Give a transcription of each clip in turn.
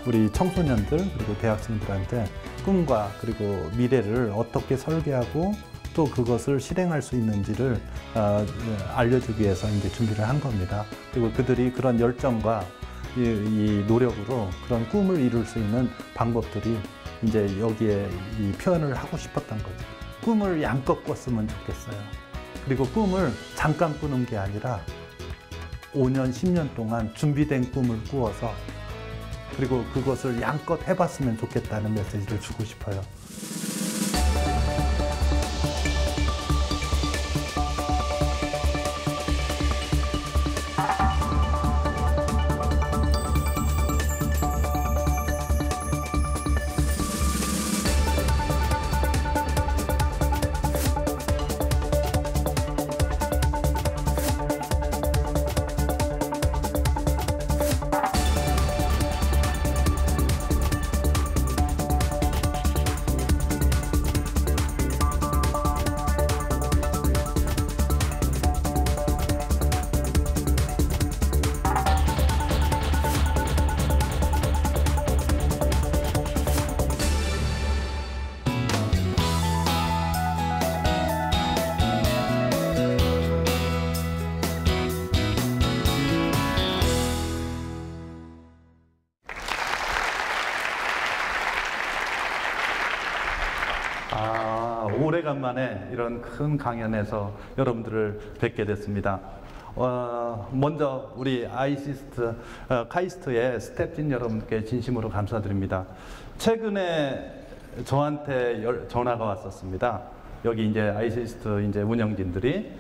우리 청소년들 그리고 대학생들한테 꿈과 그리고 미래를 어떻게 설계하고 또 그것을 실행할 수 있는지를 알려주기 위해서 이제 준비를 한 겁니다. 그리고 그들이 그런 열정과 이 노력으로 그런 꿈을 이룰 수 있는 방법들이 이제 여기에 이 표현을 하고 싶었던 거죠. 꿈을 양껏 꿨으면 좋겠어요. 그리고 꿈을 잠깐 꾸는 게 아니라 5년, 10년 동안 준비된 꿈을 꾸어서 그리고 그것을 양껏 해봤으면 좋겠다는 메시지를 주고 싶어요. 오래간만에 이런 큰 강연에서 여러분들을 뵙게 됐습니다. 먼저 우리 카이스트의 스태프진 여러분께 진심으로 감사드립니다. 최근에 저한테 전화가 왔었습니다. 여기 이제 아이시스트 이제 운영진들이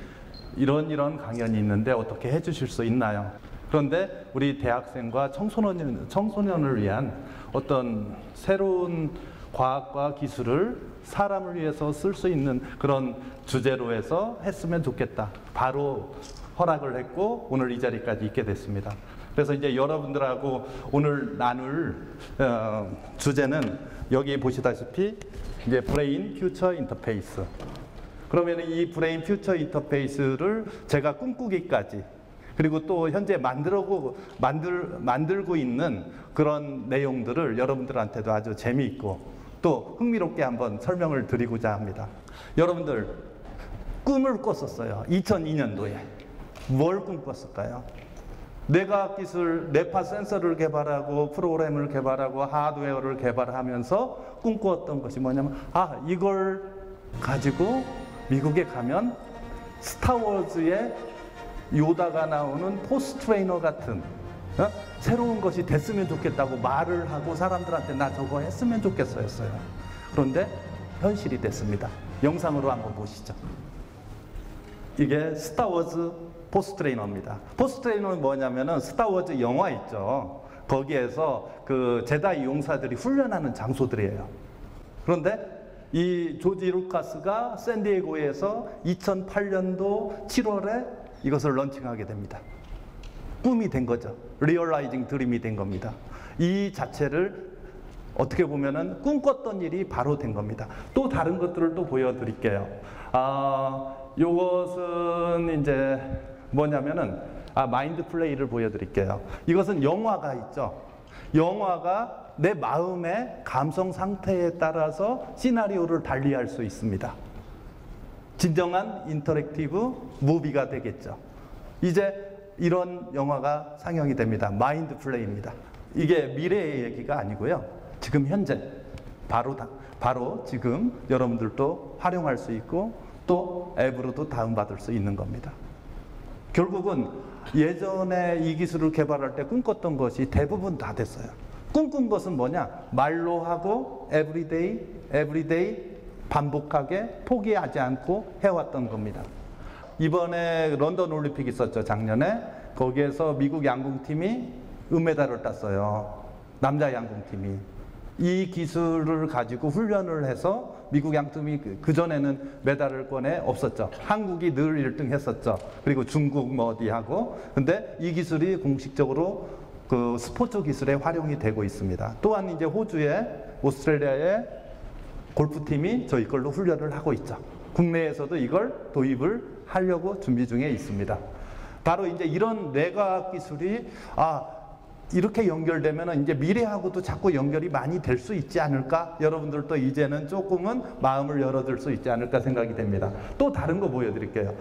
이런 강연이 있는데 어떻게 해주실 수 있나요? 그런데 우리 대학생과 청소년을 위한 어떤 새로운 과학과 기술을 사람을 위해서 쓸 수 있는 그런 주제로 해서 했으면 좋겠다. 바로 허락을 했고 오늘 이 자리까지 있게 됐습니다. 그래서 이제 여러분들하고 오늘 나눌 주제는 여기 보시다시피 이제 브레인 퓨처 인터페이스. 그러면 이 브레인 퓨처 인터페이스를 제가 꿈꾸기까지 그리고 또 현재 만들고 있는 그런 내용들을 여러분들한테도 아주 재미있고 또 흥미롭게 한번 설명을 드리고자 합니다. 여러분들 꿈을 꿨었어요. 2002년도에. 뭘 꿈꿨을까요? 뇌과학기술, 뇌파 센서를 개발하고 프로그램을 개발하고 하드웨어를 개발하면서 꿈꾸었던 것이 뭐냐면 이걸 가지고 미국에 가면 스타워즈의 요다가 나오는 포스 트레이너 같은 새로운 것이 됐으면 좋겠다고 말을 하고 사람들한테 나 저거 했으면 좋겠어였어요. 그런데 현실이 됐습니다. 영상으로 한번 보시죠. 이게 스타워즈 포스 트레이너입니다. 포스 트레이너는 뭐냐면은 스타워즈 영화 있죠. 거기에서 그 제다이 용사들이 훈련하는 장소들이에요. 그런데 이 조지 루카스가 샌디에고에서 2008년도 7월에 이것을 런칭하게 됩니다. 꿈이 된 거죠. 리얼라이징 드림이 된 겁니다. 이 자체를 어떻게 보면은 꿈꿨던 일이 바로 된 겁니다. 또 다른 것들을 또 보여드릴게요. 요것은 이제 뭐냐면은 마인드 플레이를 보여드릴게요. 이것은 영화가 있죠. 영화가 내 마음의 감성 상태에 따라서 시나리오를 달리할 수 있습니다. 진정한 인터랙티브 무비가 되겠죠. 이제 이런 영화가 상영이 됩니다. 마인드 플레이입니다. 이게 미래의 얘기가 아니고요. 지금 현재 바로 지금 여러분들도 활용할 수 있고 또 앱으로도 다운받을 수 있는 겁니다. 결국은 예전에 이 기술을 개발할 때 꿈꿨던 것이 대부분 다 됐어요. 꿈꾼 것은 뭐냐? 말로 하고 에브리데이 반복하게 포기하지 않고 해왔던 겁니다. 이번에 런던 올림픽 있었죠, 작년에. 거기에서 미국 양궁팀이 은메달을 땄어요. 남자 양궁팀이. 이 기술을 가지고 훈련을 해서 미국 양팀이 그전에는 메달을 꺼내 없었죠. 한국이 늘 1등 했었죠. 그리고 중국 뭐 어디 하고. 근데 이 기술이 공식적으로 그 스포츠 기술에 활용이 되고 있습니다. 또한 이제 호주의 오스트레일리아의 골프팀이 저희 걸로 훈련을 하고 있죠. 국내에서도 이걸 도입을 하려고 준비 중에 있습니다. 바로 이제 이런 뇌과학 기술이 이렇게 연결되면 이제 미래하고도 자꾸 연결이 많이 될 수 있지 않을까? 여러분들도 이제는 조금은 마음을 열어둘 수 있지 않을까 생각이 됩니다. 또 다른 거 보여드릴게요.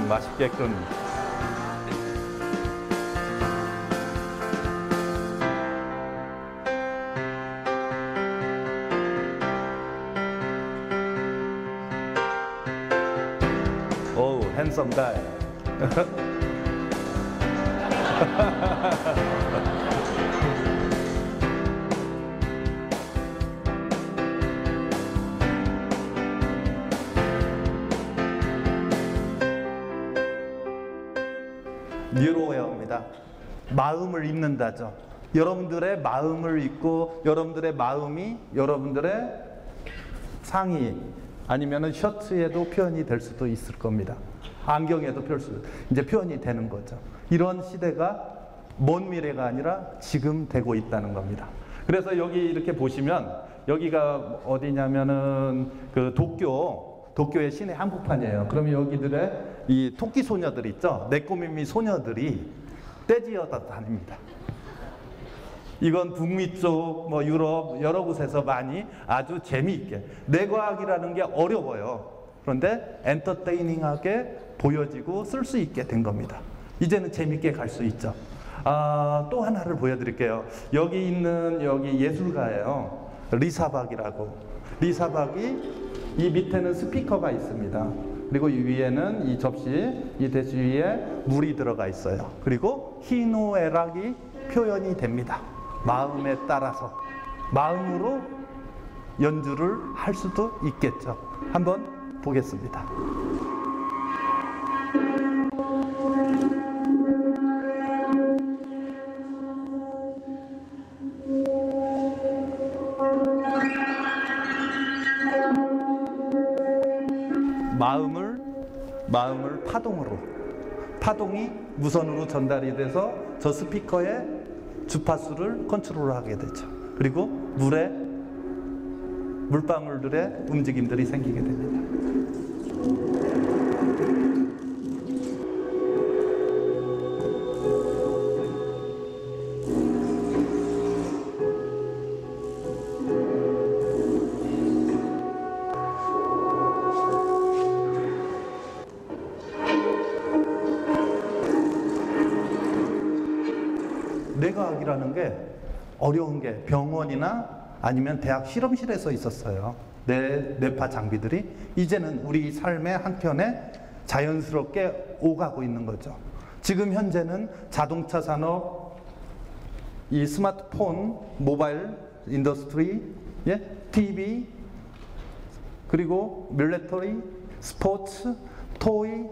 맛있겠군. 오, handsome guy. 뉴로웨어입니다. 마음을 읽는다죠. 여러분들의 마음을 읽고 여러분들의 마음이 여러분들의 상의 아니면은 셔츠에도 표현이 될 수도 있을 겁니다. 안경에도 이제 표현이 되는 거죠. 이런 시대가 먼 미래가 아니라 지금 되고 있다는 겁니다. 그래서 여기 이렇게 보시면 여기가 어디냐면은 그 도쿄의 시내 한복판이에요. 그러면 여기들의 이 토끼 소녀들 있죠? 네꼬미미 소녀들이 떼지어다 다닙니다. 이건 북미 쪽, 뭐 유럽 여러 곳에서 많이 아주 재미있게. 뇌과학이라는 게 어려워요. 그런데 엔터테이닝하게 보여지고 쓸 수 있게 된 겁니다. 이제는 재미있게 갈 수 있죠. 또 하나를 보여드릴게요. 여기 있는 여기 예술가예요. 리사박이라고. 리사박이 이 밑에는 스피커가 있습니다. 그리고 이 위에는 이 접시, 이 대시 위에 물이 들어가 있어요. 그리고 희노애락이 표현이 됩니다. 마음에 따라서. 마음으로 연주를 할 수도 있겠죠. 한번 보겠습니다. 마음을 파동이 무선으로 전달이 돼서 저 스피커의 주파수를 컨트롤하게 되죠. 그리고 물방울들의 움직임들이 생기게 됩니다. 뇌과학이라는 게 어려운 게 병원이나 아니면 대학 실험실에서 있었어요. 뇌파 장비들이 이제는 우리 삶의 한켠에 자연스럽게 오가고 있는 거죠. 지금 현재는 자동차 산업, 이 스마트폰, 모바일 인더스트리, TV, 그리고 밀리터리, 스포츠, 토이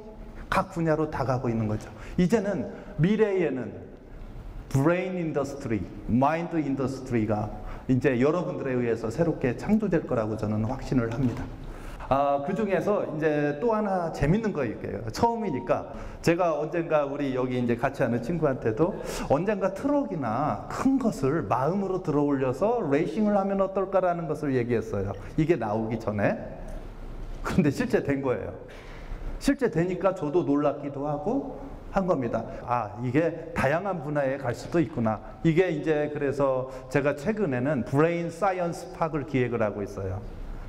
각 분야로 다 가고 있는 거죠. 이제는 미래에는 브레인 인더스트리, 마인드 인더스트리가 이제 여러분들에 의해서 새롭게 창조될 거라고 저는 확신을 합니다. 그 중에서 이제 또 하나 재밌는 거 있게요. 처음이니까 제가 언젠가 우리 여기 이제 같이 하는 친구한테도 언젠가 트럭이나 큰 것을 마음으로 들어 올려서 레이싱을 하면 어떨까라는 것을 얘기했어요. 이게 나오기 전에. 그런데 실제 된 거예요. 실제 되니까 저도 놀랍기도 하고 한 겁니다. 이게 다양한 분야에 갈 수도 있구나. 이게 이제 그래서 제가 최근에는 브레인 사이언스 파크를 기획을 하고 있어요.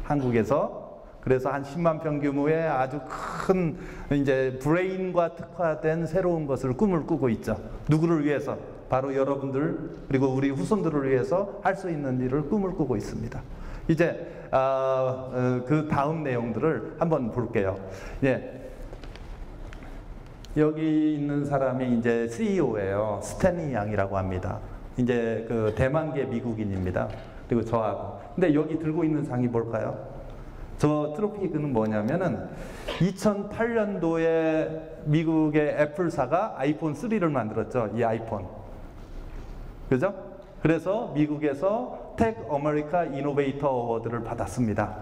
한국에서. 그래서 한 10만 평 규모의 아주 큰 이제 브레인과 특화된 새로운 것을 꿈을 꾸고 있죠. 누구를 위해서? 바로 여러분들 그리고 우리 후손들을 위해서 할 수 있는 일을 꿈을 꾸고 있습니다. 이제 그 다음 내용들을 한번 볼게요. 여기 있는 사람이 이제 CEO예요. 스탠리 양이라고 합니다. 이제 그 대만계 미국인입니다. 그리고 저하고. 근데 여기 들고 있는 상이 뭘까요? 저 트로피는 뭐냐면은 2008년도에 미국의 애플사가 아이폰 3를 만들었죠. 이 아이폰. 그죠? 그래서 미국에서 텍 아메리카 이노베이터 어워드를 받았습니다.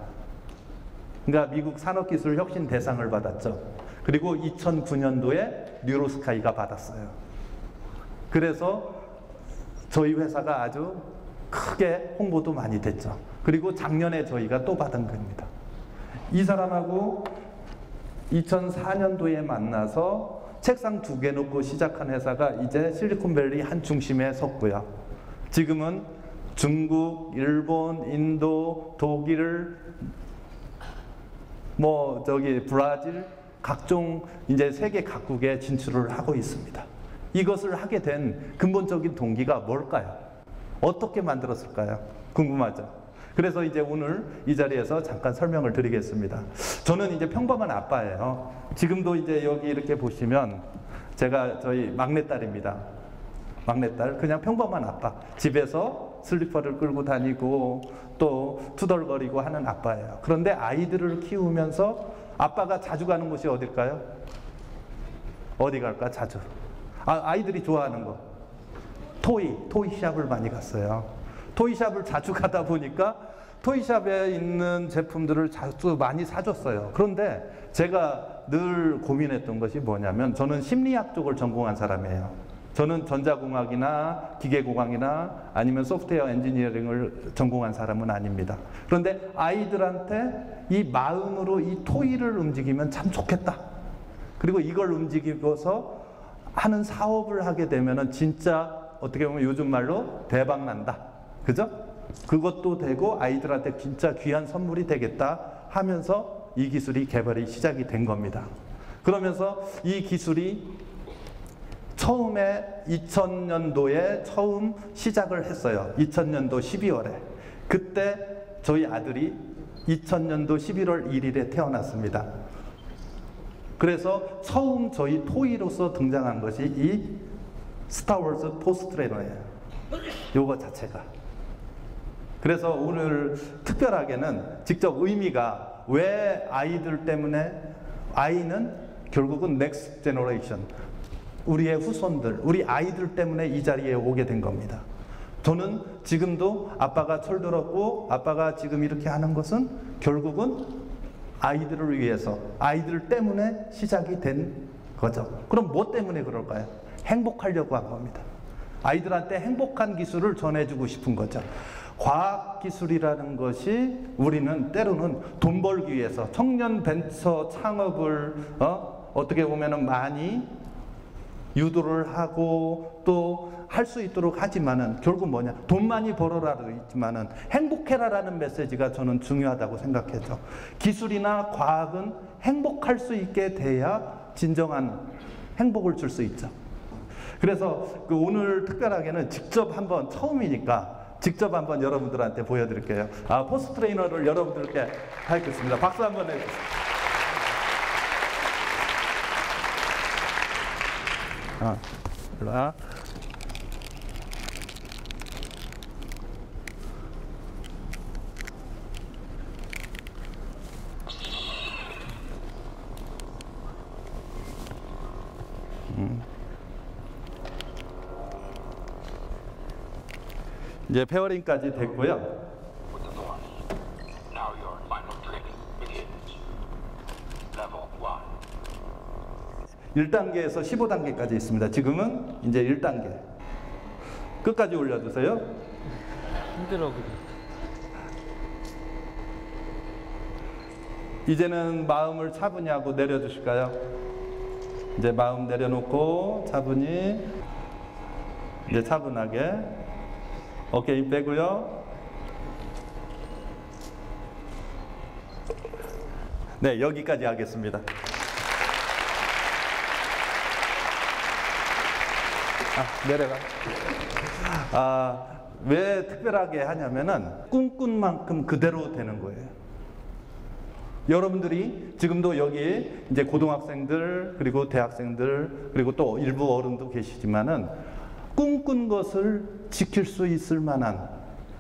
그러니까 미국 산업기술 혁신 대상을 받았죠. 그리고 2009년도에 뉴로스카이가 받았어요. 그래서 저희 회사가 아주 크게 홍보도 많이 됐죠. 그리고 작년에 저희가 또 받은 겁니다. 이 사람하고 2004년도에 만나서 책상 2개 놓고 시작한 회사가 이제 실리콘밸리 한 중심에 섰고요. 지금은 중국, 일본, 인도, 독일, 브라질 각종 이제 세계 각국에 진출을 하고 있습니다. 이것을 하게 된 근본적인 동기가 뭘까요? 어떻게 만들었을까요? 궁금하죠? 그래서 이제 오늘 이 자리에서 잠깐 설명을 드리겠습니다. 저는 이제 평범한 아빠예요. 지금도 이제 여기 이렇게 보시면 제가 저희 막내딸입니다. 막내딸, 그냥 평범한 아빠. 집에서 슬리퍼를 끌고 다니고 또 투덜거리고 하는 아빠예요. 그런데 아이들을 키우면서 아빠가 자주 가는 곳이 어딜까요? 어디 갈까? 자주. 아이들이 좋아하는 거. 토이샵을 많이 갔어요. 토이샵을 자주 가다 보니까 토이샵에 있는 제품들을 자주 많이 사줬어요. 그런데 제가 늘 고민했던 것이 뭐냐면, 저는 심리학 쪽을 전공한 사람이에요. 저는 전자공학이나 기계공학이나 아니면 소프트웨어 엔지니어링을 전공한 사람은 아닙니다. 그런데 아이들한테 이 마음으로 이 토이를 움직이면 참 좋겠다. 그리고 이걸 움직이고서 하는 사업을 하게 되면은 진짜 어떻게 보면 요즘 말로 대박 난다. 그죠? 그것도 되고 아이들한테 진짜 귀한 선물이 되겠다 하면서 이 기술이 개발이 시작이 된 겁니다. 그러면서 이 기술이 처음에 2000년도에 처음 시작을 했어요. 2000년도 12월에. 그때 저희 아들이 2000년도 11월 1일에 태어났습니다. 그래서 처음 저희 토이로서 등장한 것이 이 스타워즈 포스트레이너예요. 요거 자체가. 그래서 오늘 특별하게는 직접 의미가 왜 아이들 때문에, 아이는 결국은 넥스트 제너레이션, 우리의 후손들, 우리 아이들 때문에 이 자리에 오게 된 겁니다. 저는 지금도 아빠가 철들었고 아빠가 지금 이렇게 하는 것은 결국은 아이들을 위해서, 아이들 때문에 시작이 된 거죠. 그럼 뭐 때문에 그럴까요? 행복하려고 한 겁니다. 아이들한테 행복한 기술을 전해주고 싶은 거죠. 과학기술이라는 것이 우리는 때로는 돈 벌기 위해서 청년 벤처 창업을 어떻게 보면은 많이 유도를 하고 또 할 수 있도록 하지만은 결국 뭐냐, 돈 많이 벌어라도 있지만은 행복해라라는 메시지가 저는 중요하다고 생각해요. 기술이나 과학은 행복할 수 있게 돼야 진정한 행복을 줄 수 있죠. 그래서 오늘 특별하게는 직접 한번, 처음이니까 직접 한번 여러분들한테 보여드릴게요. 포스트 트레이너를 여러분들께 하겠습니다. 박수 한번 해주세요. 일로 와. 이제 페어링까지 됐고요. 1단계에서 15단계까지 있습니다. 지금은 이제 1단계. 끝까지 올려주세요. 힘들어 그래. 이제는 마음을 차분히 하고 내려주실까요? 이제 마음 내려놓고 차분히, 이제 차분하게 어깨 힘 빼고요. 네, 여기까지 하겠습니다. 내려가. 왜 특별하게 하냐면은 꿈꾼 만큼 그대로 되는 거예요. 여러분들이 지금도 여기 이제 고등학생들, 그리고 대학생들, 그리고 또 일부 어른도 계시지만은 꿈꾼 것을 지킬 수 있을 만한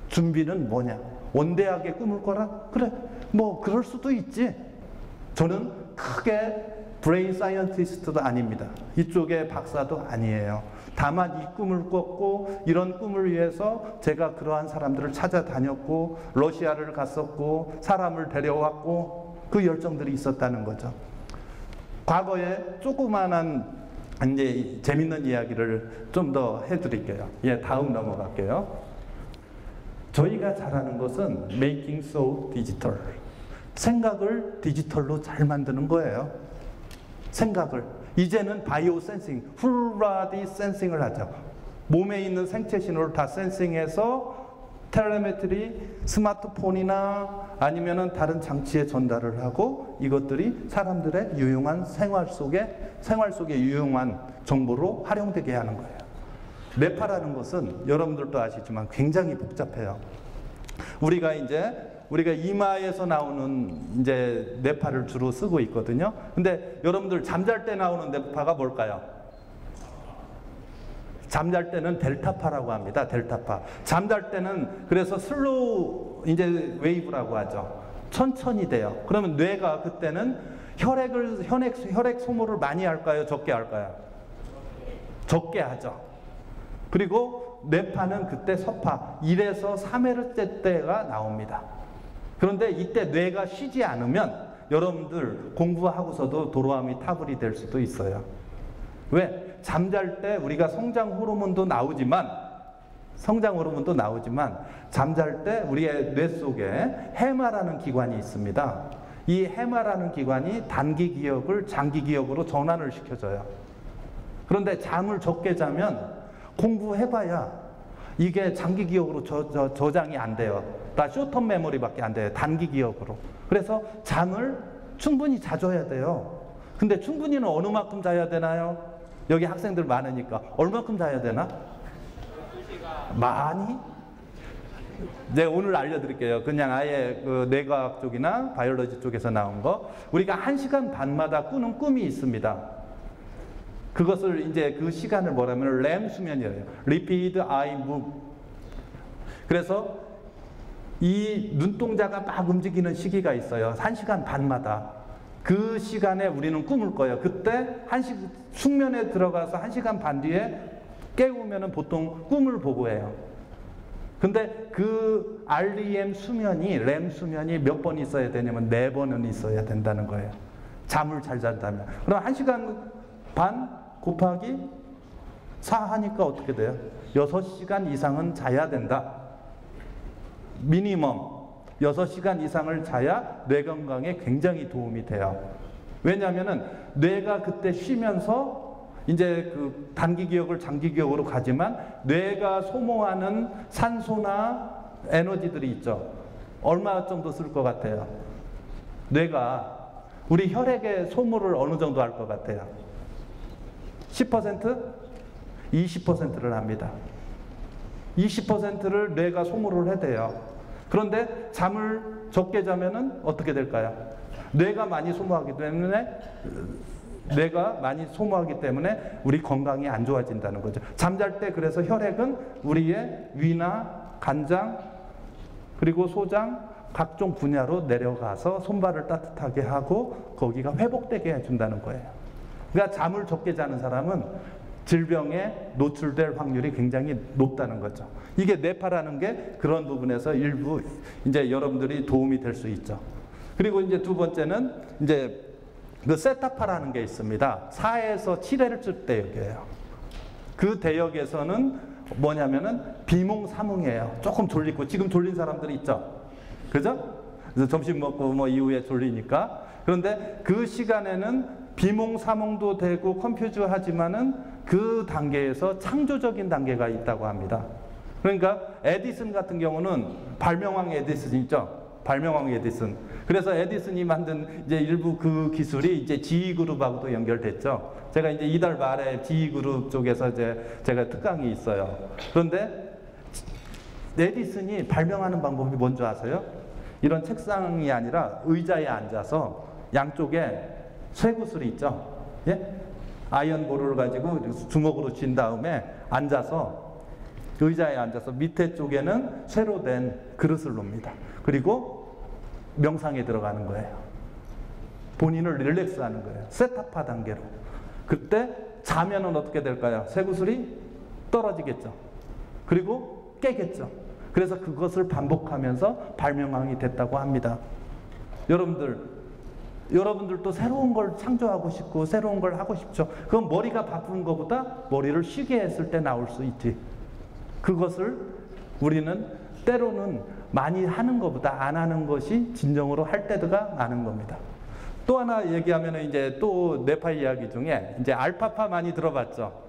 준비는 뭐냐? 원대하게 꿈을 꿔라? 그래, 뭐 그럴 수도 있지. 저는 크게 브레인 사이언티스트도 아닙니다. 이쪽에 박사도 아니에요. 다만 이 꿈을 꿨고 이런 꿈을 위해서 제가 그러한 사람들을 찾아다녔고 러시아를 갔었고 사람을 데려왔고 그 열정들이 있었다는 거죠. 과거에 조그만한 이제 재밌는 이야기를 좀 더 해드릴게요. 예, 다음 넘어갈게요. 저희가 잘하는 것은 making so digital. 생각을 디지털로 잘 만드는 거예요. 생각을. 이제는 바이오 센싱, 풀바디 센싱을 하죠. 몸에 있는 생체 신호를 다 센싱해서 텔레메트리, 스마트폰이나 아니면은 다른 장치에 전달을 하고 이것들이 사람들의 유용한 생활 속에 유용한 정보로 활용되게 하는 거예요. 뇌파라는 것은 여러분들도 아시지만 굉장히 복잡해요. 우리가 이마에서 나오는 이제 뇌파를 주로 쓰고 있거든요. 근데 여러분들 잠잘 때 나오는 뇌파가 뭘까요? 잠잘 때는 델타파라고 합니다. 델타파. 잠잘 때는 그래서 슬로우 이제 웨이브라고 하죠. 천천히 돼요. 그러면 뇌가 그때는 혈액 소모를 많이 할까요? 적게 할까요? 적게 하죠. 그리고 뇌파는 그때 서파 1에서 3Hz 때가 나옵니다. 그런데 이때 뇌가 쉬지 않으면 여러분들 공부하고서도 도로아미 타불이 될 수도 있어요. 왜? 잠잘 때 우리가 성장 호르몬도 나오지만 잠잘 때 우리의 뇌 속에 해마라는 기관이 있습니다. 이 해마라는 기관이 단기 기억을 장기 기억으로 전환을 시켜줘요. 그런데 잠을 적게 자면 공부해봐야 이게 장기 기억으로 저장이 안 돼요. 다 쇼텀 메모리밖에 안 돼요. 단기 기억으로. 그래서 잠을 충분히 자줘야 돼요. 근데 충분히는 어느 만큼 자야 되나요? 여기 학생들 많으니까 얼마큼 자야 되나? 많이? 네, 오늘 알려드릴게요. 그냥 아예 그 뇌과학 쪽이나 바이올로지 쪽에서 나온 거. 우리가 1시간 반마다 꾸는 꿈이 있습니다. 그것을 이제 그 시간을 뭐라면 렘 수면이에요. Rapid Eye Move. 그래서 이 눈동자가 막 움직이는 시기가 있어요. 1시간 반마다. 그 시간에 우리는 꿈을 꿔요. 그때 숙면에 들어가서 1시간 반 뒤에 깨우면은 보통 꿈을 보고 해요. 근데 그 REM 수면이, 렘 수면이 몇 번 있어야 되냐면 4번은 있어야 된다는 거예요. 잠을 잘 잔다면. 그럼 1시간 반 곱하기 4 하니까 어떻게 돼요? 6시간 이상은 자야 된다. 미니멈 6시간 이상을 자야 뇌 건강에 굉장히 도움이 돼요. 왜냐하면은 뇌가 그때 쉬면서 이제 그 단기 기억을 장기 기억으로 가지만 뇌가 소모하는 산소나 에너지들이 있죠. 얼마 정도 쓸 것 같아요? 뇌가 우리 혈액의 소모를 어느 정도 할 것 같아요? 10%? 20%를 합니다. 20%를 뇌가 소모를 해대요. 그런데 잠을 적게 자면은 어떻게 될까요? 뇌가 많이 소모하기 때문에 우리 건강이 안 좋아진다는 거죠. 잠잘 때 그래서 혈액은 우리의 위나 간장 그리고 소장 각종 분야로 내려가서 손발을 따뜻하게 하고 거기가 회복되게 해준다는 거예요. 그러니까 잠을 적게 자는 사람은 질병에 노출될 확률이 굉장히 높다는 거죠. 이게 뇌파라는 게 그런 부분에서 일부 이제 여러분들이 도움이 될 수 있죠. 그리고 이제 두 번째는 이제 그 세타파라는 게 있습니다. 4에서 7Hz 대역이에요. 그 대역에서는 뭐냐면은 비몽사몽이에요. 조금 졸리고 지금 졸린 사람들이 있죠. 그죠? 그래서 점심 먹고 뭐 이후에 졸리니까. 그런데 그 시간에는 비몽사몽도 되고 컴퓨즈 하지만은 그 단계에서 창조적인 단계가 있다고 합니다. 그러니까 에디슨 같은 경우는 발명왕 에디슨 있죠? 발명왕 에디슨. 그래서 에디슨이 만든 이제 일부 그 기술이 이제 GE그룹하고도 연결됐죠. 제가 이제 이달 말에 GE그룹 쪽에서 이제 제가 특강이 있어요. 그런데 에디슨이 발명하는 방법이 뭔지 아세요? 이런 책상이 아니라 의자에 앉아서 양쪽에 쇠구슬이 있죠. 예? 아이언볼을 가지고 주먹으로 쥔 다음에 앉아서 의자에 앉아서 밑에 쪽에는 쇠로 된 그릇을 놓습니다. 그리고 명상에 들어가는 거예요. 본인을 릴렉스하는 거예요. 세타파 단계로. 그때 자면은 어떻게 될까요? 쇠구슬이 떨어지겠죠. 그리고 깨겠죠. 그래서 그것을 반복하면서 발명왕이 됐다고 합니다. 여러분들도 새로운 걸 창조하고 싶고 새로운 걸 하고 싶죠. 그건 머리가 바쁜 것보다 머리를 쉬게 했을 때 나올 수 있지. 그것을 우리는 때로는 많이 하는 것보다 안 하는 것이 진정으로 할 때가 많은 겁니다. 또 하나 얘기하면 이제 또 뇌파 이야기 중에 이제 알파파 많이 들어봤죠.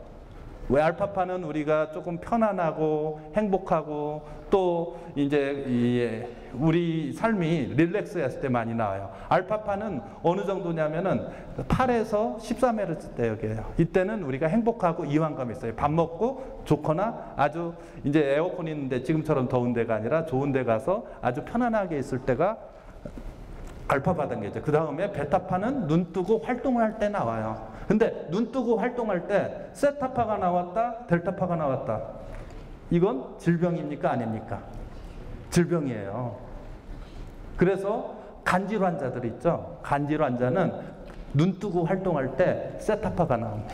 왜 알파파는 우리가 조금 편안하고 행복하고 또 이제 우리 삶이 릴렉스했을 때 많이 나와요. 알파파는 어느 정도냐면은 8에서 13Hz대역이에요. 이때는 우리가 행복하고 이완감 있어요. 밥 먹고 좋거나 아주 이제 에어컨 있는데 지금처럼 더운 데가 아니라 좋은 데 가서 아주 편안하게 있을 때가 알파파 단계죠. 그 다음에 베타파는 눈 뜨고 활동할 때 나와요. 근데 눈 뜨고 활동할 때 세타파가 나왔다, 델타파가 나왔다. 이건 질병입니까? 아닙니까? 질병이에요. 그래서 간질 환자들 있죠. 간질 환자는 눈 뜨고 활동할 때 세타파가 나옵니다.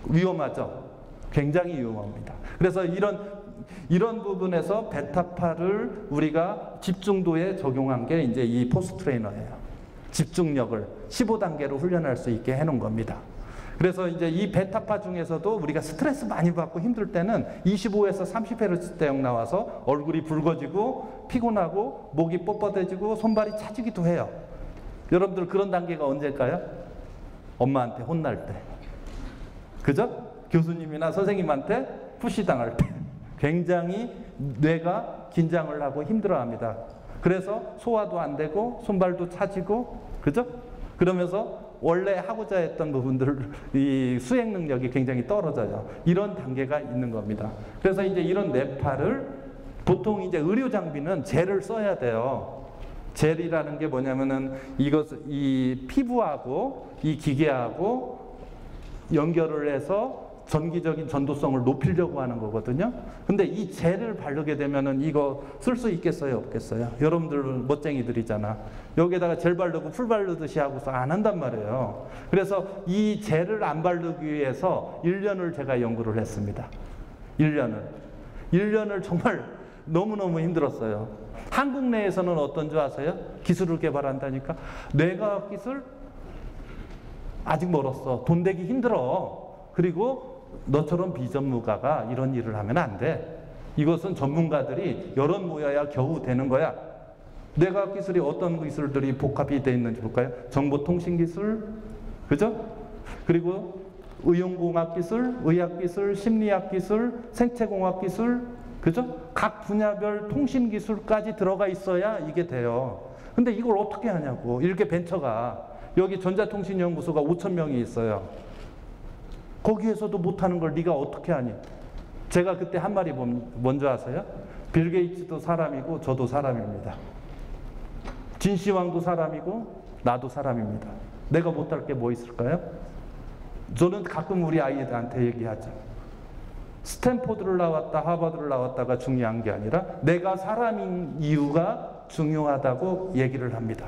위험하죠. 굉장히 위험합니다. 그래서 이런 부분에서 베타파를 우리가 집중도에 적용한 게 이제 이 포스 트레이너예요. 집중력을 15단계로 훈련할 수 있게 해놓은 겁니다. 그래서 이제 이 베타파 중에서도 우리가 스트레스 많이 받고 힘들 때는 25에서 30Hz대역 나와서 얼굴이 붉어지고 피곤하고 목이 뻣뻣해지고 손발이 차지기도 해요. 여러분들 그런 단계가 언제일까요? 엄마한테 혼날 때. 그죠? 교수님이나 선생님한테 푸시당할 때. 굉장히 뇌가 긴장을 하고 힘들어합니다. 그래서 소화도 안 되고 손발도 차지고, 그죠? 그러면서 원래 하고자 했던 부분들, 이 수행 능력이 굉장히 떨어져요. 이런 단계가 있는 겁니다. 그래서 이제 이런 뇌파를 보통 이제 의료 장비는 젤을 써야 돼요. 젤이라는 게 뭐냐면은 이 피부하고 이 기계하고 연결을 해서 전기적인 전도성을 높이려고 하는 거거든요. 근데 이 젤을 바르게 되면은 이거 쓸 수 있겠어요? 없겠어요? 여러분들 멋쟁이들이잖아. 여기에다가 젤 바르고 풀 바르듯이 하고서 안 한단 말이에요. 그래서 이 젤을 안 바르기 위해서 1년을 제가 연구를 했습니다. 1년을 정말 너무너무 힘들었어요. 한국 내에서는 어떤 줄 아세요? 기술을 개발한다니까. 뇌과학 기술 아직 멀었어. 돈 되기 힘들어. 그리고 너처럼 비전문가가 이런 일을 하면 안 돼. 이것은 전문가들이 여럿 모여야 겨우 되는 거야. 뇌과학 기술이 어떤 기술들이 복합이 되어 있는지 볼까요? 정보통신기술, 그죠? 그리고 의용공학기술, 의학기술, 심리학기술, 생체공학기술, 그죠? 각 분야별 통신기술까지 들어가 있어야 이게 돼요. 근데 이걸 어떻게 하냐고. 이렇게 벤처가, 여기 전자통신연구소가 5,000명이 있어요. 거기에서도 못하는 걸 네가 어떻게 하니? 제가 그때 한 말이 뭔지 아세요? 빌 게이츠도 사람이고 저도 사람입니다. 진시황도 사람이고 나도 사람입니다. 내가 못할 게 뭐 있을까요? 저는 가끔 우리 아이들한테 얘기하죠. 스탠포드를 나왔다 하버드를 나왔다가 중요한 게 아니라 내가 사람인 이유가 중요하다고 얘기를 합니다.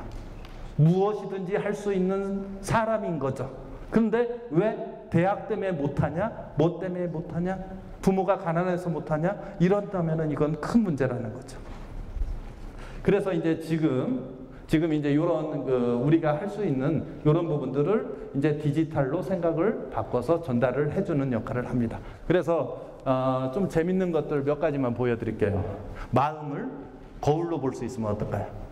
무엇이든지 할 수 있는 사람인 거죠. 근데 왜 대학 때문에 못하냐? 뭐 때문에 못하냐? 부모가 가난해서 못하냐? 이런다면은 이건 큰 문제라는 거죠. 그래서 이제 지금 이제 이런 우리가 할 수 있는 이런 부분들을 이제 디지털로 생각을 바꿔서 전달을 해주는 역할을 합니다. 그래서 좀 재밌는 것들 몇 가지만 보여드릴게요. 마음을 거울로 볼 수 있으면 어떨까요?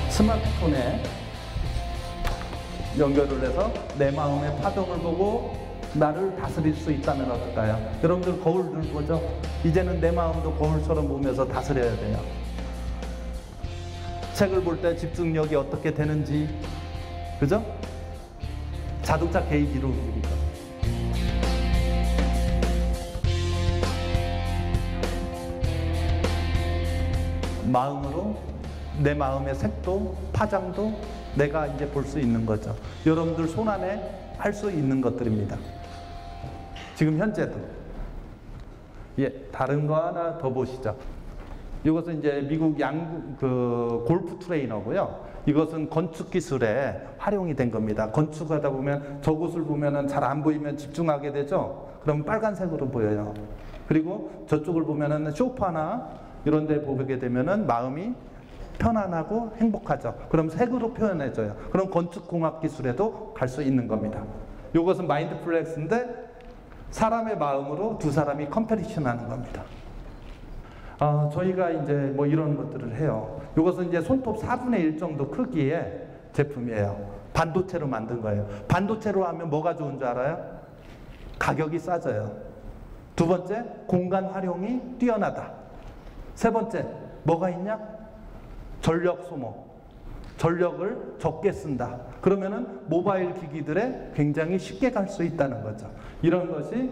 스마트폰에 연결을 해서 내 마음의 파동을 보고 나를 다스릴 수 있다면 어떨까요? 여러분들 거울들 보죠? 이제는 내 마음도 거울처럼 보면서 다스려야 돼요. 책을 볼 때 집중력이 어떻게 되는지, 그죠? 자동차 게이지로 움직이죠. 마음으로 내 마음의 색도 파장도 내가 이제 볼 수 있는 거죠. 여러분들 손안에 할 수 있는 것들입니다. 지금 현재도. 예, 다른 거 하나 더 보시죠. 이것은 이제 미국 골프 트레이너고요. 이것은 건축 기술에 활용이 된 겁니다. 건축하다 보면 저곳을 보면은 잘 안 보이면 집중하게 되죠. 그럼 빨간색으로 보여요. 그리고 저쪽을 보면은 소파나 이런 데 보게 되면은 마음이 편안하고 행복하죠. 그럼 색으로 표현해줘요. 그럼 건축공학 기술에도 갈 수 있는 겁니다. 이것은 마인드풀렉스인데 사람의 마음으로 두 사람이 컴패리션 하는 겁니다. 저희가 이제 뭐 이런 것들을 해요. 이것은 이제 손톱 4분의 1 정도 크기의 제품이에요. 반도체로 만든 거예요. 반도체로 하면 뭐가 좋은 줄 알아요? 가격이 싸져요. 두 번째, 공간 활용이 뛰어나다. 세 번째, 뭐가 있냐? 전력 소모. 전력을 적게 쓴다. 그러면은 모바일 기기들에 굉장히 쉽게 갈 수 있다는 거죠. 이런 것이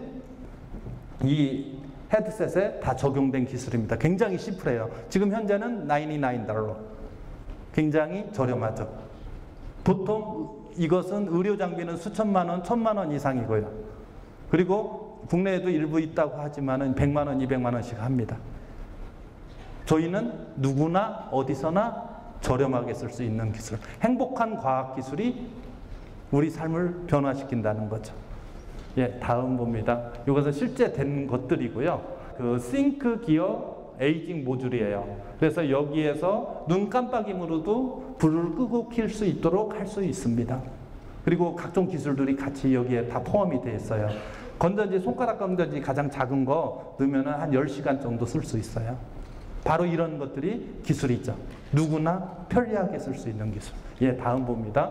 이 헤드셋에 다 적용된 기술입니다. 굉장히 심플해요. 지금 현재는 $99. 굉장히 저렴하죠. 보통 이것은 의료 장비는 수천만 원, 1,000만 원 이상이고요. 그리고 국내에도 일부 있다고 하지만은 100만 원, 200만 원씩 합니다. 저희는 누구나 어디서나 저렴하게 쓸 수 있는 기술. 행복한 과학 기술이 우리 삶을 변화시킨다는 거죠. 예, 다음 봅니다. 이것은 실제 된 것들이고요. 그 싱크 기어 에이징 모듈이에요. 그래서 여기에서 눈 깜빡임으로도 불을 끄고 킬 수 있도록 할 수 있습니다. 그리고 각종 기술들이 같이 여기에 다 포함이 되어 있어요. 건전지, 손가락 건전지 가장 작은 거 넣으면 한 10시간 정도 쓸 수 있어요. 바로 이런 것들이 기술이죠. 누구나 편리하게 쓸 수 있는 기술. 예, 다음 봅니다.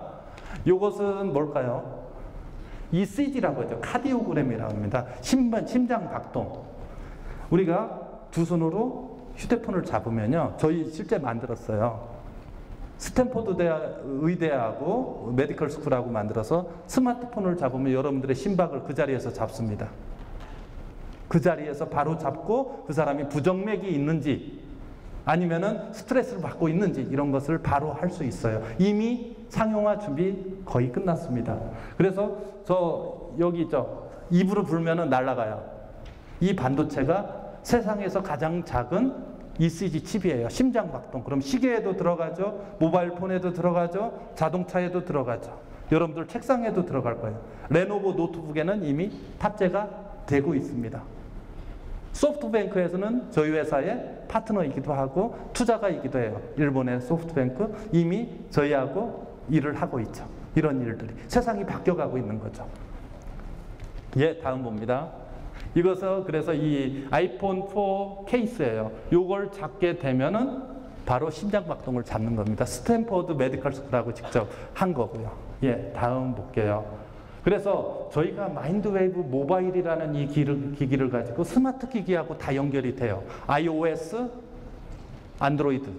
이것은 뭘까요? ECG라고 하죠. 카디오그램이라고 합니다. 심장 박동. 우리가 두 손으로 휴대폰을 잡으면요. 저희 실제 만들었어요. 스탠포드 의대하고 메디컬 스쿨하고 만들어서 스마트폰을 잡으면 여러분들의 심박을 그 자리에서 잡습니다. 그 자리에서 바로 잡고 그 사람이 부정맥이 있는지 아니면은 스트레스를 받고 있는지 이런 것을 바로 할 수 있어요. 이미 상용화 준비 거의 끝났습니다. 그래서 여기 있죠. 입으로 불면은 날아가요. 이 반도체가 세상에서 가장 작은 ECG 칩이에요. 심장 박동. 그럼 시계에도 들어가죠. 모바일 폰에도 들어가죠. 자동차에도 들어가죠. 여러분들 책상에도 들어갈 거예요. 레노버 노트북에는 이미 탑재가 되고 있습니다. 소프트뱅크에서는 저희 회사의 파트너이기도 하고 투자가이기도 해요. 일본의 소프트뱅크 이미 저희하고 일을 하고 있죠. 이런 일들이 세상이 바뀌어가고 있는 거죠. 예, 다음 봅니다. 이것은 그래서 이 아이폰 4 케이스예요. 요걸 잡게 되면은 바로 심장 박동을 잡는 겁니다. 스탠포드 메디컬 스쿨하고 직접 한 거고요. 예, 다음 볼게요. 그래서 저희가 마인드웨이브 모바일이라는 이 기기를 가지고 스마트 기기하고 다 연결이 돼요. iOS, 안드로이드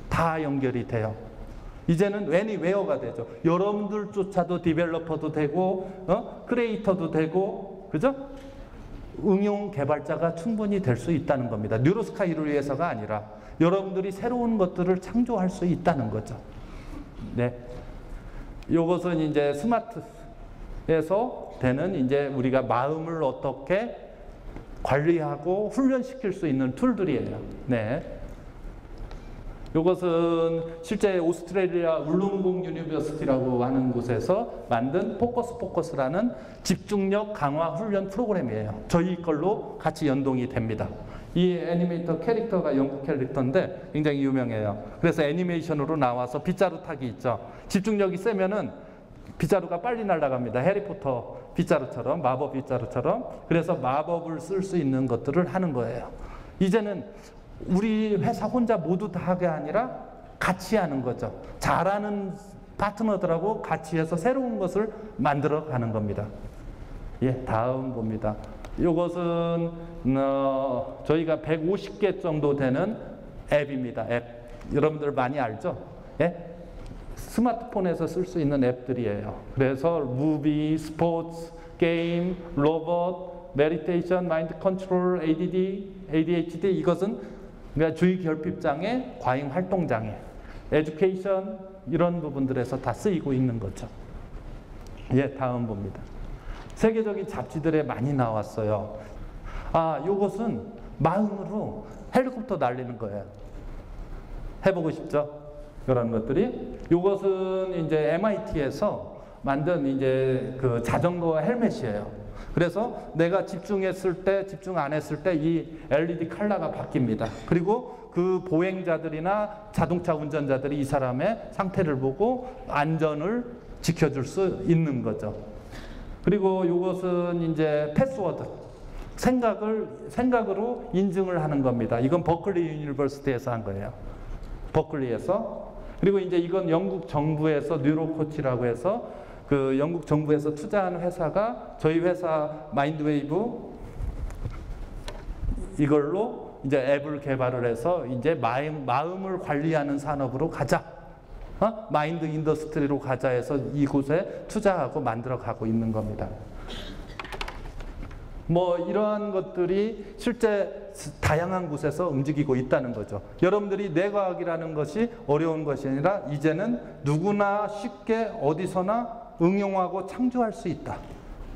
다 연결이 돼요. 이제는 애니웨어가 되죠. 여러분들조차도 디벨로퍼도 되고 크리에이터도 되고 그죠? 응용 개발자가 충분히 될 수 있다는 겁니다. 뉴로스카이를 위해서가 아니라 여러분들이 새로운 것들을 창조할 수 있다는 거죠. 네, 이것은 이제 스마트에서 되는 이제 우리가 마음을 어떻게 관리하고 훈련시킬 수 있는 툴들이에요. 네. 이것은 실제 오스트레일리아 울릉국 유니버시티라고 하는 곳에서 만든 포커스라는 집중력 강화 훈련 프로그램이에요. 저희 걸로 같이 연동이 됩니다. 이 애니메이터 캐릭터가 영국 캐릭터인데 굉장히 유명해요. 그래서 애니메이션으로 나와서 빗자루 타기 있죠. 집중력이 세면은 빗자루가 빨리 날아갑니다. 해리포터 빗자루처럼, 마법 빗자루처럼. 그래서 마법을 쓸 수 있는 것들을 하는 거예요. 이제는 우리 회사 혼자 모두 다 하게 아니라 같이 하는 거죠. 잘하는 파트너들하고 같이 해서 새로운 것을 만들어 가는 겁니다. 예, 다음 봅니다. 이것은 저희가 150개 정도 되는 앱입니다. 앱. 여러분들 많이 알죠? 예? 스마트폰에서 쓸 수 있는 앱들이에요. 그래서 무비, 스포츠, 게임, 로봇, 메디테이션, 마인드 컨트롤, ADHD 이것은 그러니까 주의 결핍 장애, 과잉 활동 장애, 에듀케이션 이런 부분들에서 다 쓰이고 있는 거죠. 예, 다음 봅니다. 세계적인 잡지들에 많이 나왔어요. 아, 요것은 마음으로 헬리콥터 날리는 거예요. 해보고 싶죠? 이런 것들이. 요것은 이제 MIT에서 만든 이제 그 자전거 헬멧이에요. 그래서 내가 집중했을 때, 집중 안 했을 때 이 LED 컬러가 바뀝니다. 그리고 그 보행자들이나 자동차 운전자들이 이 사람의 상태를 보고 안전을 지켜줄 수 있는 거죠. 그리고 이것은 이제 패스워드, 생각으로 인증을 하는 겁니다. 이건 버클리 유니버시티에서 한 거예요. 버클리에서. 그리고 이제 이건 영국 정부에서 뉴로코치라고 해서 그 영국 정부에서 투자한 회사가 저희 회사 마인드웨이브 이걸로 이제 앱을 개발을 해서 이제 마음을 관리하는 산업으로 가자. 마인드 인더스트리로 가자 해서 이곳에 투자하고 만들어 가고 있는 겁니다. 뭐 이러한 것들이 실제 다양한 곳에서 움직이고 있다는 거죠. 여러분들이 뇌과학이라는 것이 어려운 것이 아니라 이제는 누구나 쉽게 어디서나 응용하고 창조할 수 있다.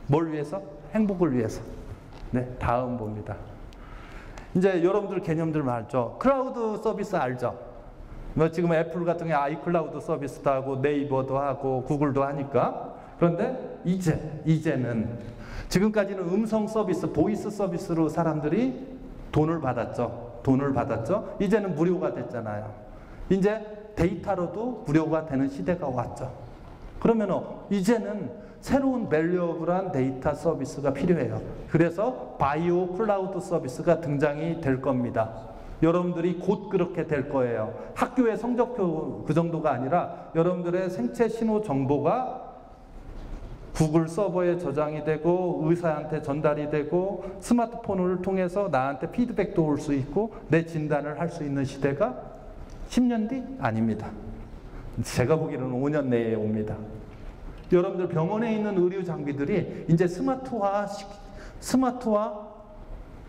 뭘 위해서? 행복을 위해서. 네, 다음 봅니다. 이제 여러분들 개념들 많죠. 클라우드 서비스 알죠? 뭐 지금 애플 같은 게 아이클라우드 서비스도 하고 네이버도 하고 구글도 하니까. 그런데 이제는 지금까지는 음성 서비스, 보이스 서비스로 사람들이 돈을 받았죠. 이제는 무료가 됐잖아요. 이제 데이터로도 무료가 되는 시대가 왔죠. 그러면 이제는 새로운 밸류어블한 데이터 서비스가 필요해요. 그래서 바이오 클라우드 서비스가 등장이 될 겁니다. 여러분들이 곧 그렇게 될 거예요. 학교의 성적표 그 정도가 아니라 여러분들의 생체 신호 정보가 구글 서버에 저장이 되고 의사한테 전달이 되고 스마트폰을 통해서 나한테 피드백도 올 수 있고 내 진단을 할 수 있는 시대가 10년 뒤? 아닙니다. 제가 보기로는 5년 내에 옵니다. 여러분들 병원에 있는 의료 장비들이 이제 스마트화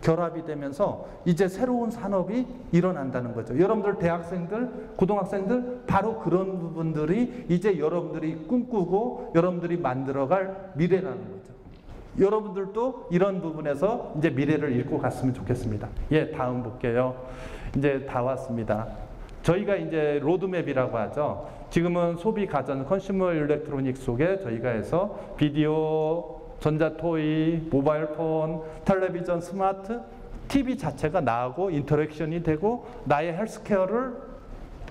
결합이 되면서 이제 새로운 산업이 일어난다는 거죠. 여러분들 대학생들, 고등학생들 바로 그런 부분들이 이제 여러분들이 꿈꾸고 여러분들이 만들어갈 미래라는 거죠. 여러분들도 이런 부분에서 이제 미래를 읽고 갔으면 좋겠습니다. 예, 다음 볼게요. 이제 다 왔습니다. 저희가 이제 로드맵이라고 하죠. 지금은 소비 가전, 컨슈머 일렉트로닉 속에 저희가 해서 비디오, 전자토이, 모바일폰, 텔레비전, 스마트, TV 자체가 나오고 인터랙션이 되고 나의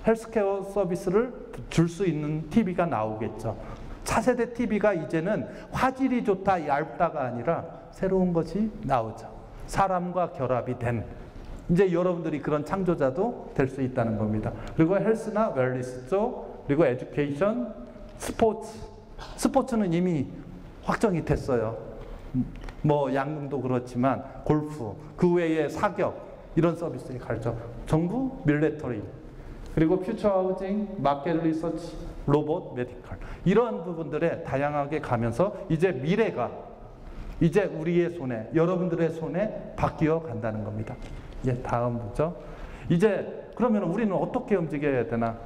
헬스케어 서비스를 줄 수 있는 TV가 나오겠죠. 차세대 TV가 이제는 화질이 좋다, 얇다가 아니라 새로운 것이 나오죠. 사람과 결합이 된 이제 여러분들이 그런 창조자도 될 수 있다는 겁니다. 그리고 헬스나 웰니스 쪽, 그리고 에듀케이션, 스포츠는 이미 확정이 됐어요. 뭐 양궁도 그렇지만 골프, 그 외에 사격 이런 서비스에 가죠. 정부, 밀리터리, 그리고 퓨처 하우징, 마켓 리서치, 로봇, 메디컬 이런 부분들에 다양하게 가면서 이제 미래가 이제 우리의 손에, 여러분들의 손에 바뀌어 간다는 겁니다. 예, 다음 보죠. 이제 그러면 우리는 어떻게 움직여야 되나?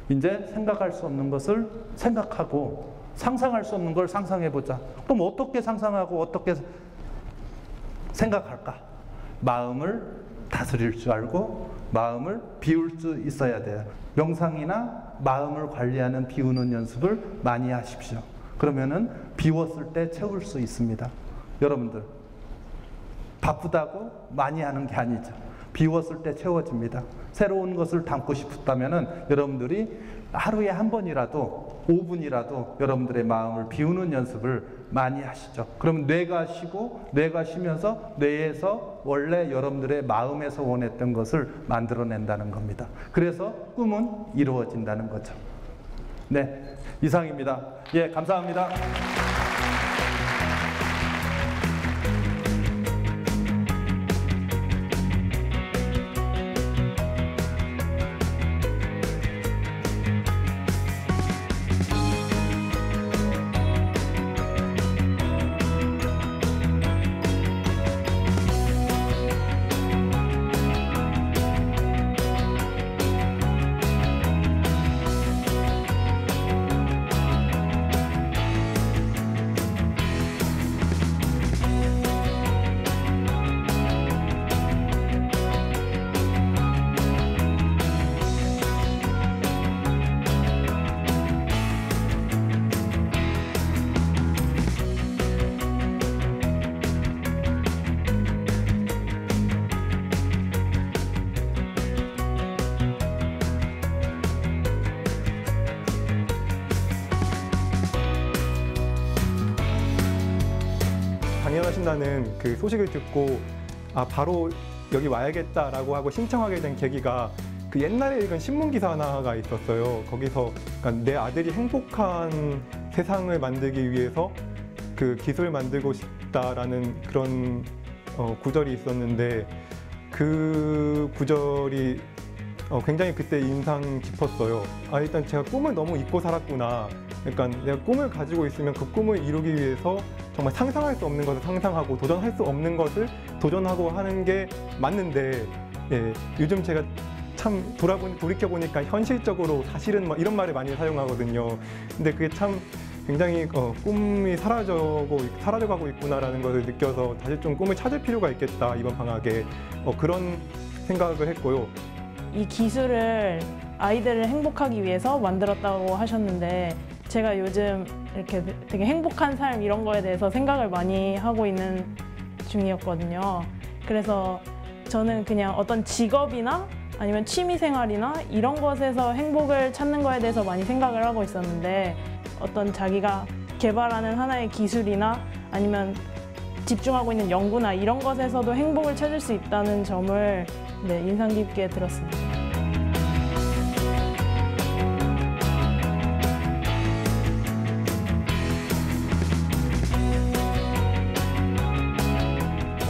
이제 생각할 수 없는 것을 생각하고 상상할 수 없는 걸 상상해보자. 그럼 어떻게 상상하고 어떻게 생각할까? 마음을 다스릴 줄 알고 마음을 비울 수 있어야 돼요. 명상이나 마음을 관리하는 비우는 연습을 많이 하십시오. 그러면은 비웠을 때 채울 수 있습니다. 여러분들 바쁘다고 많이 하는 게 아니죠. 비웠을 때 채워집니다. 새로운 것을 담고 싶다면은 여러분들이 하루에 한 번이라도 5분이라도 여러분들의 마음을 비우는 연습을 많이 하시죠. 그러면 뇌가 쉬고 뇌가 쉬면서 뇌에서 원래 여러분들의 마음에서 원했던 것을 만들어낸다는 겁니다. 그래서 꿈은 이루어진다는 거죠. 네, 이상입니다. 예, 감사합니다. 관련하신다는 그 소식을 듣고 바로 여기 와야겠다라고 하고 신청하게 된 계기가 그 옛날에 읽은 신문 기사 하나가 있었어요. 거기서 그러니까 내 아들이 행복한 세상을 만들기 위해서 그 기술 만들고 싶다라는 그런 구절이 있었는데 그 구절이 굉장히 그때 인상 깊었어요. 일단 제가 꿈을 너무 잊고 살았구나. 그러니까 내가 꿈을 가지고 있으면 그 꿈을 이루기 위해서 정말 상상할 수 없는 것을 상상하고 도전할 수 없는 것을 도전하고 하는 게 맞는데, 예, 요즘 제가 참 돌이켜보니까 현실적으로 사실은 뭐 이런 말을 많이 사용하거든요. 근데 그게 참 굉장히 꿈이 사라져가고 있구나라는 것을 느껴서 다시 좀 꿈을 찾을 필요가 있겠다, 이번 방학에. 그런 생각을 했고요. 이 기술을 아이들을 행복하기 위해서 만들었다고 하셨는데 제가 요즘 이렇게 되게 행복한 삶 이런 거에 대해서 생각을 많이 하고 있는 중이었거든요. 그래서 저는 그냥 어떤 직업이나 아니면 취미생활이나 이런 것에서 행복을 찾는 거에 대해서 많이 생각을 하고 있었는데 어떤 자기가 개발하는 하나의 기술이나 아니면 집중하고 있는 연구나 이런 것에서도 행복을 찾을 수 있다는 점을 인상 깊게 들었습니다.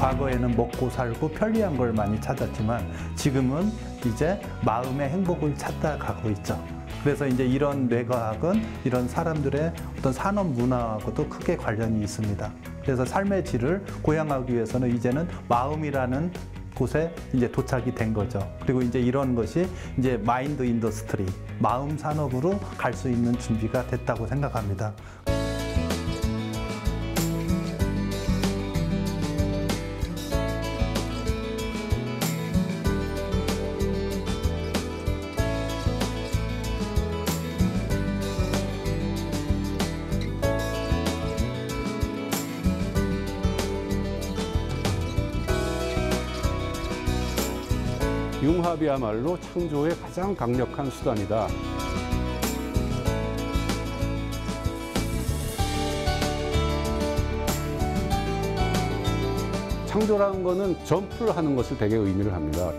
과거에는 먹고 살고 편리한 걸 많이 찾았지만 지금은 이제 마음의 행복을 찾다 가고 있죠. 그래서 이제 이런 뇌과학은 이런 사람들의 어떤 산업 문화하고도 크게 관련이 있습니다. 그래서 삶의 질을 고양하기 위해서는 이제는 마음이라는 곳에 이제 도착이 된 거죠. 그리고 이제 이런 것이 이제 마인드 인더스트리, 마음 산업으로 갈 수 있는 준비가 됐다고 생각합니다. 융합이야말로 창조의 가장 강력한 수단이다. 창조라는 것은 점프를 하는 것을 되게 의미를 합니다.